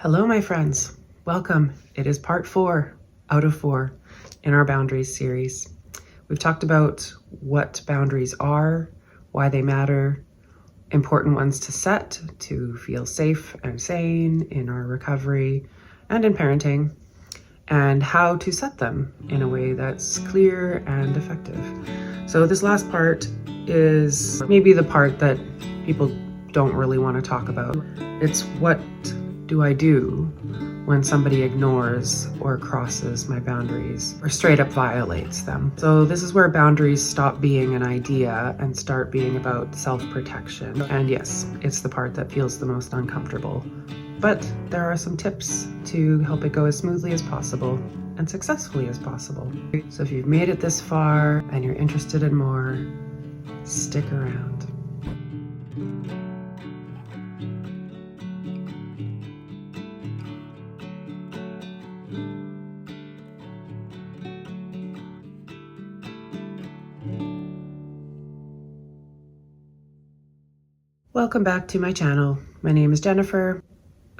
Hello, my friends. Welcome. It is part 4 out of 4 in our boundaries series. We've talked about what boundaries are, why they matter, important ones to set to feel safe and sane in our recovery and in parenting, and how to set them in a way that's clear and effective. So this last part is maybe the part that people don't really want to talk about. It's what do I do when somebody ignores or crosses my boundaries or straight up violates them? So this is where boundaries stop being an idea and start being about self-protection. And yes, it's the part that feels the most uncomfortable. But there are some tips to help it go as smoothly as possible and successfully as possible. So if you've made it this far and you're interested in more, stick around. Welcome back to my channel. My name is Jennifer.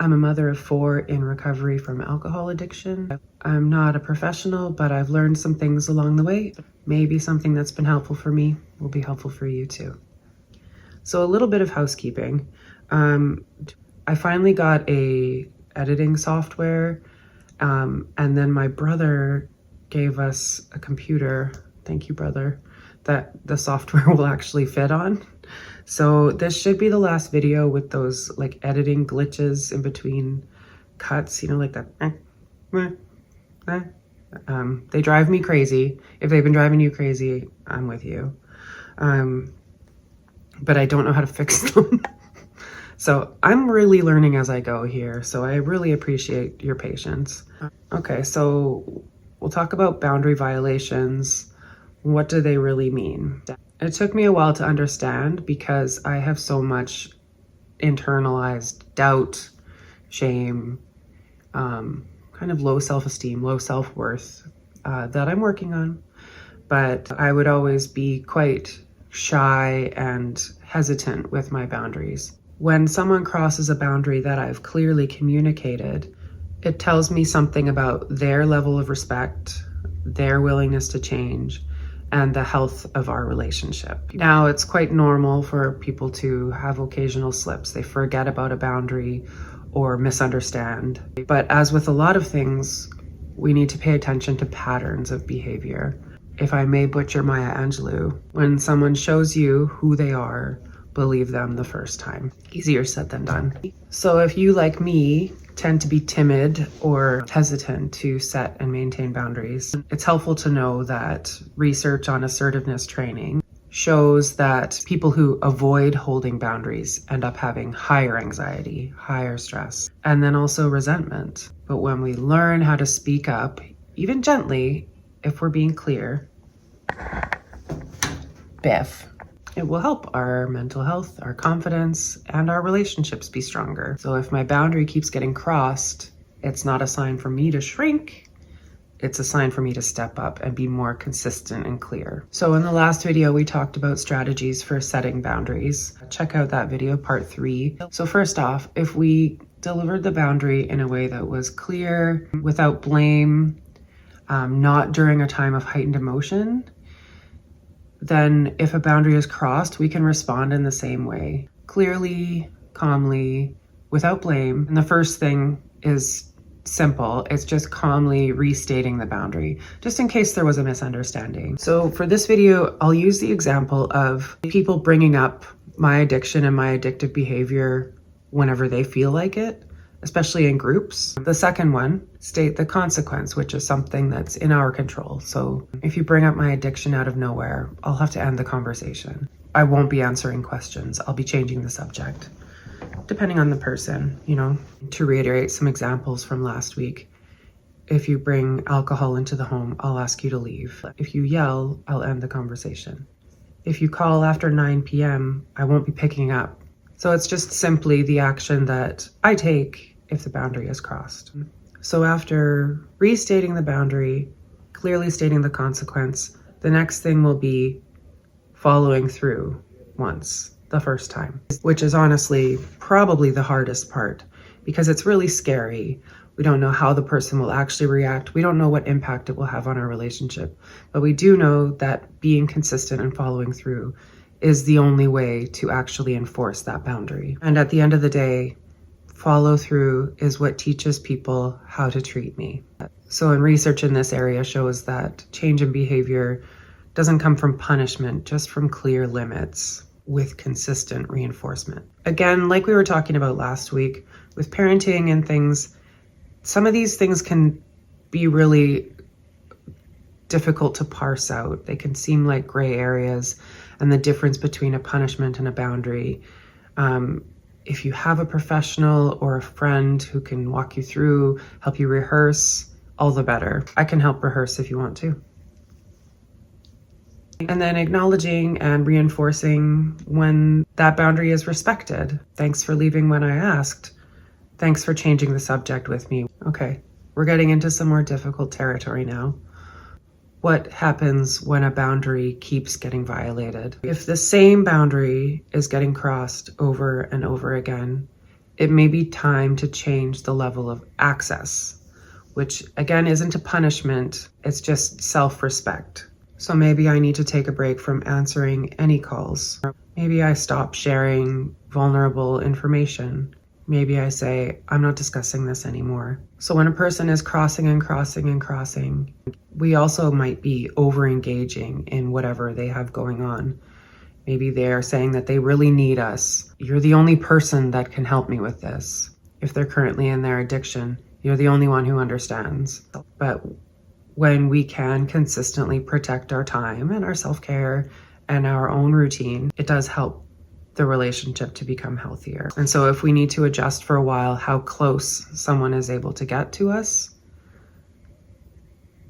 I'm a mother of 4 in recovery from alcohol addiction. I'm not a professional, but I've learned some things along the way. Maybe something that's been helpful for me will be helpful for you too. So a little bit of housekeeping. I finally got a editing software, and then my brother gave us a computer, thank you brother, that the software will actually fit on. So this should be the last video with those like editing glitches in between cuts, you know, like that. They drive me crazy. If they've been driving you crazy, I'm with you. But I don't know how to fix them. So I'm really learning as I go here. So I really appreciate your patience. Okay, so we'll talk about boundary violations. What do they really mean? It took me a while to understand because I have so much internalized doubt, shame, kind of low self-esteem, low self-worth that I'm working on. But I would always be quite shy and hesitant with my boundaries. When someone crosses a boundary that I've clearly communicated, it tells me something about their level of respect, their willingness to change, and the health of our relationship. Now, it's quite normal for people to have occasional slips. They forget about a boundary or misunderstand. But as with a lot of things, we need to pay attention to patterns of behavior. If I may butcher Maya Angelou, when someone shows you who they are, believe them the first time. Easier said than done. So if you, like me, tend to be timid or hesitant to set and maintain boundaries, it's helpful to know that research on assertiveness training shows that people who avoid holding boundaries end up having higher anxiety, higher stress, and then also resentment. But when we learn how to speak up, even gently, if we're being clear, biff, it will help our mental health, our confidence, and our relationships be stronger. So if my boundary keeps getting crossed, it's not a sign for me to shrink. It's a sign for me to step up and be more consistent and clear. So in the last video, we talked about strategies for setting boundaries. Check out that video, part 3. So first off, if we delivered the boundary in a way that was clear, without blame, not during a time of heightened emotion, then if a boundary is crossed, we can respond in the same way, clearly, calmly, without blame. And the first thing is simple. It's just calmly restating the boundary, just in case there was a misunderstanding. So for this video, I'll use the example of people bringing up my addiction and my addictive behavior whenever they feel like it, especially in groups. The second one, state the consequence, which is something that's in our control. So if you bring up my addiction out of nowhere, I'll have to end the conversation. I won't be answering questions. I'll be changing the subject, depending on the person, you know. To reiterate some examples from last week, if you bring alcohol into the home, I'll ask you to leave. If you yell, I'll end the conversation. If you call after 9 p.m., I won't be picking up. So it's just simply the action that I take if the boundary is crossed. So after restating the boundary, clearly stating the consequence, the next thing will be following through once, the first time, which is honestly probably the hardest part. because it's really scary. We don't know how the person will actually react. We don't know what impact it will have on our relationship. But we do know that being consistent and following through is the only way to actually enforce that boundary. And at the end of the day, follow through is what teaches people how to treat me. So, in research in this area shows that change in behavior doesn't come from punishment, just from clear limits with consistent reinforcement. Again, like we were talking about last week, with parenting and things, some of these things can be really difficult to parse out. They can seem like gray areas, and the difference between a punishment and a boundary. If you have a professional or a friend who can walk you through, help you rehearse, all the better. I can help rehearse if you want to. And then acknowledging and reinforcing when that boundary is respected. Thanks for leaving when I asked. Thanks for changing the subject with me. Okay, we're getting into some more difficult territory now. What happens when a boundary keeps getting violated? If the same boundary is getting crossed over and over again, it may be time to change the level of access, which again isn't a punishment, it's just self-respect. So maybe I need to take a break from answering any calls. Maybe I stop sharing vulnerable information. Maybe I say, I'm not discussing this anymore. So when a person is crossing and crossing and crossing, we also might be over-engaging in whatever they have going on. Maybe they're saying that they really need us. You're the only person that can help me with this. If they're currently in their addiction, you're the only one who understands. But when we can consistently protect our time and our self-care and our own routine, it does help the relationship to become healthier. And so if we need to adjust for a while how close someone is able to get to us,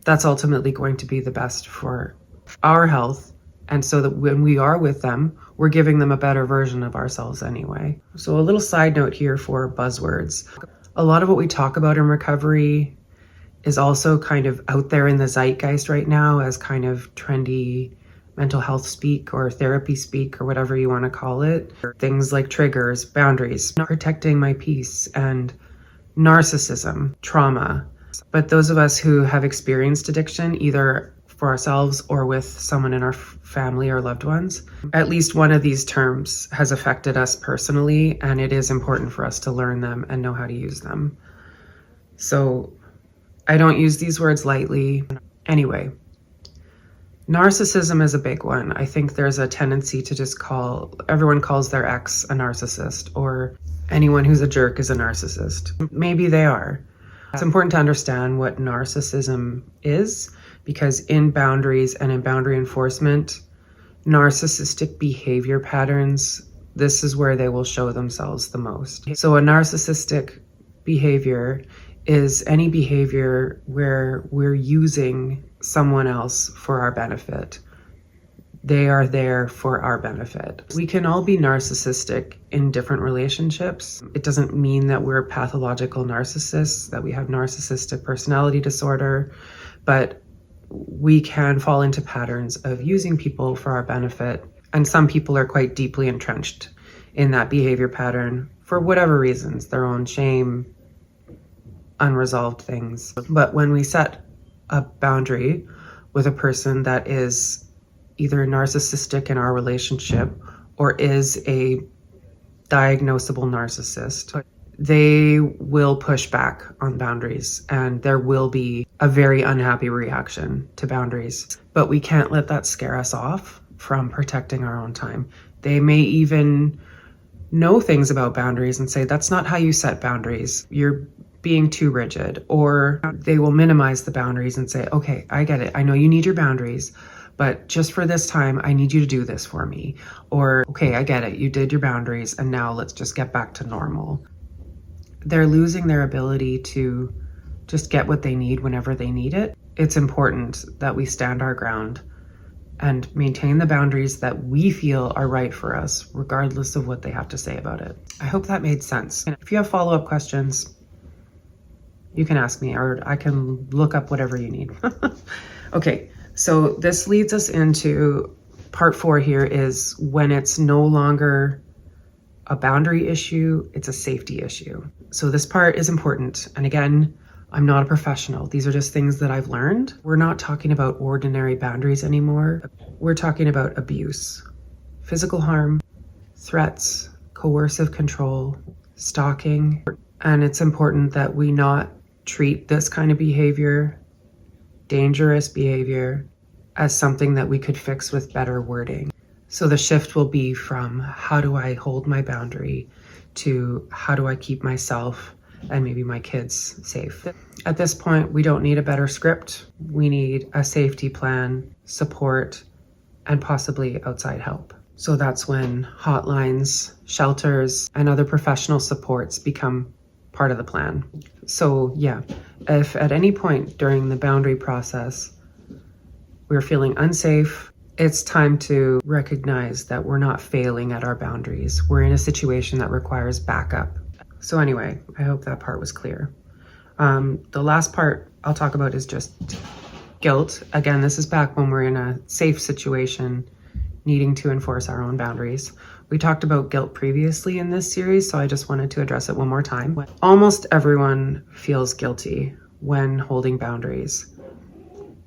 that's ultimately going to be the best for our health. And so that when we are with them, we're giving them a better version of ourselves anyway. So a little side note here for buzzwords. A lot of what we talk about in recovery is also kind of out there in the zeitgeist right now as kind of trendy mental health speak or therapy speak or whatever you want to call it. Things like triggers, boundaries, protecting my peace, and narcissism, trauma. But those of us who have experienced addiction, either for ourselves or with someone in our family or loved ones, at least one of these terms has affected us personally, and it is important for us to learn them and know how to use them. So I don't use these words lightly. Anyway, narcissism is a big one. I think there's a tendency to just everyone calls their ex a narcissist, or anyone who's a jerk is a narcissist. Maybe they are. It's important to understand what narcissism is, because in boundaries and in boundary enforcement, narcissistic behavior patterns, this is where they will show themselves the most. So a narcissistic behavior is any behavior where we're using someone else for our benefit. They are there for our benefit. We can all be narcissistic in different relationships. It doesn't mean that we're pathological narcissists, that we have narcissistic personality disorder, but we can fall into patterns of using people for our benefit. And some people are quite deeply entrenched in that behavior pattern for whatever reasons, their own shame, unresolved things. But when we set a boundary with a person that is either narcissistic in our relationship or is a diagnosable narcissist, they will push back on boundaries, and there will be a very unhappy reaction to boundaries. But we can't let that scare us off from protecting our own time. They may even know things about boundaries and say, that's not how you set boundaries. You're being too rigid. Or they will minimize the boundaries and say, okay, I get it. I know you need your boundaries, but just for this time, I need you to do this for me. Or, okay, I get it. You did your boundaries, and now let's just get back to normal. They're losing their ability to just get what they need whenever they need it. It's important that we stand our ground and maintain the boundaries that we feel are right for us, regardless of what they have to say about it. I hope that made sense. If you have follow-up questions, you can ask me, or I can look up whatever you need. Okay, so this leads us into part 4 here, is when it's no longer a boundary issue, it's a safety issue. So this part is important. And again, I'm not a professional. These are just things that I've learned. We're not talking about ordinary boundaries anymore. We're talking about abuse, physical harm, threats, coercive control, stalking. And it's important that we not treat this kind of behavior, dangerous behavior, as something that we could fix with better wording. So the shift will be from how do I hold my boundary to how do I keep myself and maybe my kids safe. At this point, we don't need a better script. We need a safety plan, support, and possibly outside help. So that's when hotlines, shelters, and other professional supports become part of the plan. So yeah, if at any point during the boundary process, we're feeling unsafe, it's time to recognize that we're not failing at our boundaries. We're in a situation that requires backup. So anyway, I hope that part was clear. The last part I'll talk about is just guilt. Again, this is back when we're in a safe situation, needing to enforce our own boundaries. We talked about guilt previously in this series, so I just wanted to address it one more time. Almost everyone feels guilty when holding boundaries,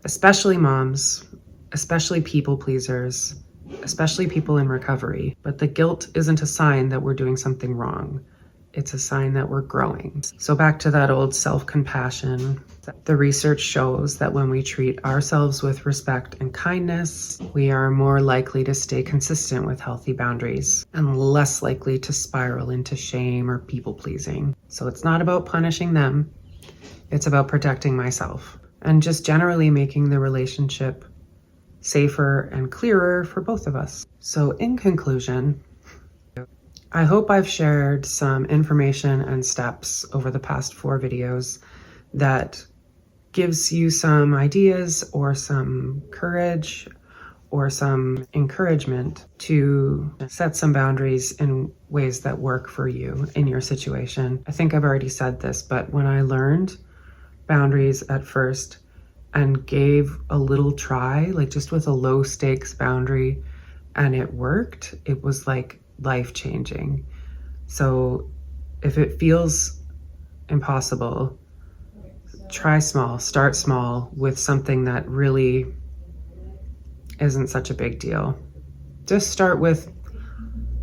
especially moms, especially people pleasers, especially people in recovery. But the guilt isn't a sign that we're doing something wrong. It's a sign that we're growing. So back to that old self-compassion. The research shows that when we treat ourselves with respect and kindness, we are more likely to stay consistent with healthy boundaries and less likely to spiral into shame or people pleasing. So it's not about punishing them. It's about protecting myself and just generally making the relationship safer and clearer for both of us. So in conclusion, I hope I've shared some information and steps over the past 4 videos that gives you some ideas or some courage or some encouragement to set some boundaries in ways that work for you in your situation. I think I've already said this, but when I learned boundaries at first and gave a little try, like just with a low stakes boundary, and it worked, it was like life-changing. So if it feels impossible, try small, start small with something that really isn't such a big deal. Just start with,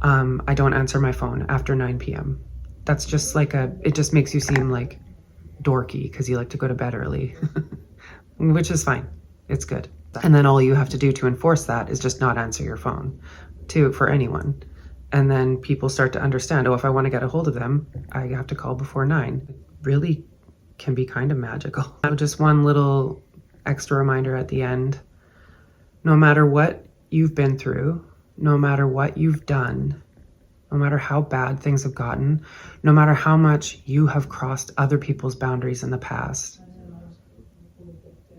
I don't answer my phone after 9 p.m. That's just like it just makes you seem like dorky because you like to go to bed early, which is fine. It's good. And then all you have to do to enforce that is just not answer your phone for anyone. And then people start to understand, oh, if I want to get a hold of them, I have to call before 9. It really can be kind of magical. Just one little extra reminder at the end. No matter what you've been through, no matter what you've done, no matter how bad things have gotten, no matter how much you have crossed other people's boundaries in the past,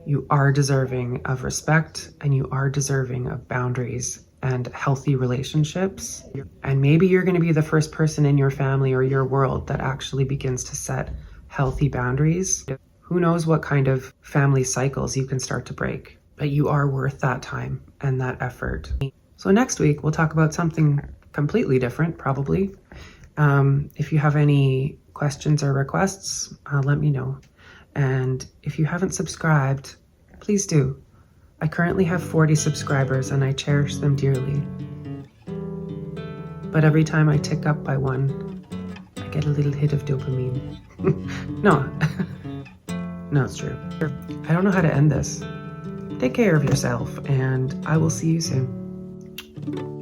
you are deserving of respect and you are deserving of boundaries and healthy relationships. And maybe you're going to be the first person in your family or your world that actually begins to set healthy boundaries. Who knows what kind of family cycles you can start to break, but you are worth that time and that effort. So next week, we'll talk about something completely different, probably. If you have any questions or requests, let me know. And if you haven't subscribed, please do. I currently have 40 subscribers and I cherish them dearly. But every time I tick up by one, I get a little hit of dopamine. No, it's true. I don't know how to end this. Take care of yourself and I will see you soon.